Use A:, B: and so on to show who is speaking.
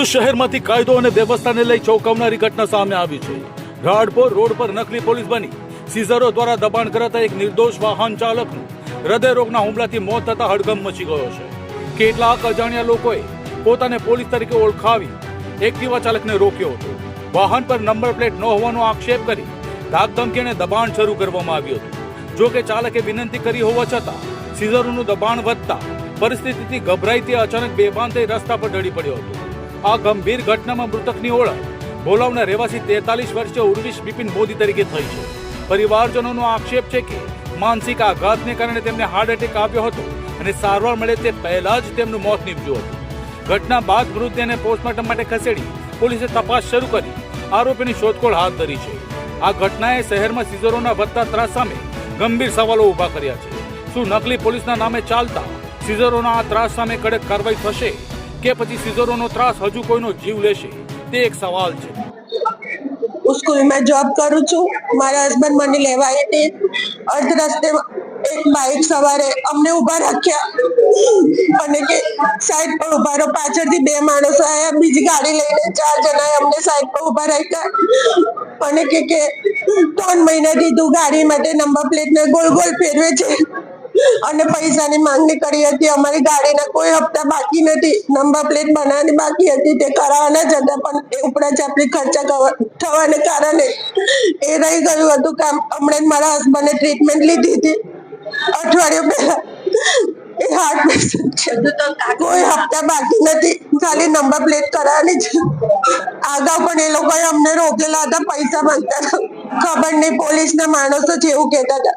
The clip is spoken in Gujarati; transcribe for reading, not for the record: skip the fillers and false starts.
A: ભરૂચ શહેરમાંથી કાયદો અને વ્યવસ્થાને લઈ ચોંકાવનારી ઘટના સામે આવી છે। રાડપોર રોડ પર નકલી પોલીસ બની સીઝરો દ્વારા દબાણ કરાતા એક નિર્દોષ વાહન ચાલકનું હૃદયરોગના હુમલાથી મોત થતા હડગમ મચી ગયો છે। કેટલાક અજાણ્યા લોકોએ પોતાને પોલીસ તરીકે ઓળખાવી એક્ટિવા ચાલકને રોક્યો હતો। વાહન પર નંબર પ્લેટ ન હોવાનો આક્ષેપ કરી ધાકધમકી અને દબાણ શરૂ કરવામાં આવ્યું હતું। જો કે ચાલકે વિનંતી કરી હોવા છતાં સીઝરોનું દબાણ વધતા પરિસ્થિતિથી ગભરાઈ તે અચાનક બેભાન થઈ રસ્તા પર ઢળી પડ્યો હતો। આ ગંભીર ઘટનામાં મૃતકની ઓળખ ભોલાવના રહેવાસી 43 વર્ષીય ઉર્વિશ બિપિન મોદી તરીકે થઈ છે। પરિવારજનોનો આક્ષેપ છે કે માનસિક આઘાતને કારણે તેમને હાર્ટ એટેક આવ્યો હતો અને સારવાર મળે તે પહેલા જ તેમનું મોત નીપજ્યું હતું। ઘટના બાદ મૃતદેહને પોસ્ટમોર્ટમ માટે ખસેડી પોલીસે તપાસ શરૂ કરી આરોપીની શોધખોળ હાથ ધરી છે। આ ઘટનાએ શહેરમાં સીઝરોના વધતા ત્રાસ સામે ગંભીર સવાલો ઉભા કર્યા છે। શું નકલી પોલીસના નામે ચાલતા સીઝરોના આ ત્રાસ સામે કડક કાર્યવાહી થશે કે પછી સીઝરોનો ત્રાસ હજુ કોઈનો જીવ લેશે તે એક સવાલ છે।
B: स्कूल में जॉब करू छू। मारा हस्बैंड मने लेवा आए थे। अर्ध रस्ते एक बाइक सवारे अमने उभा राख्या અને કે સાઈડ પર ઉભા રહો। પાછળથી બે માણસો આયા, બીજી ગાડી લઈને 4 જણાએ અમને સાઈડ પર ઉભા રાખ્યા અને કે 3 મહિનાથી તું ગાડી માટે નંબર પ્લેટને ગોલ ગોલ ફેરવે છે અને પૈસાની માંગણી કરી હતી। અમારી ગાડીના કોઈ હપ્તા બાકી નથી, નંબર પ્લેટ બનાવવાની બાકી હતી તે કરાવવાના જ હતા, પણ એ ઉપરા ચાપડી ખર્ચા થવાને કારણે એ રહી ગયું હતું કામ। હમણાં મારા હસબન્ડે ટ્રીટમેન્ટ લીધી હતી અઠવાડિયું પહેલા। એ હાર્ટ પેશન્ટ છે, કોઈ હપ્તા બાકી નથી, ખાલી નંબર પ્લેટ કરાવવાની છે। આગળ પણ એ લોકોએ અમને રોકેલા હતા, પૈસા માંગતા હતા। ખબર નહીં પોલીસના માણસો છે એવું કહેતા હતા।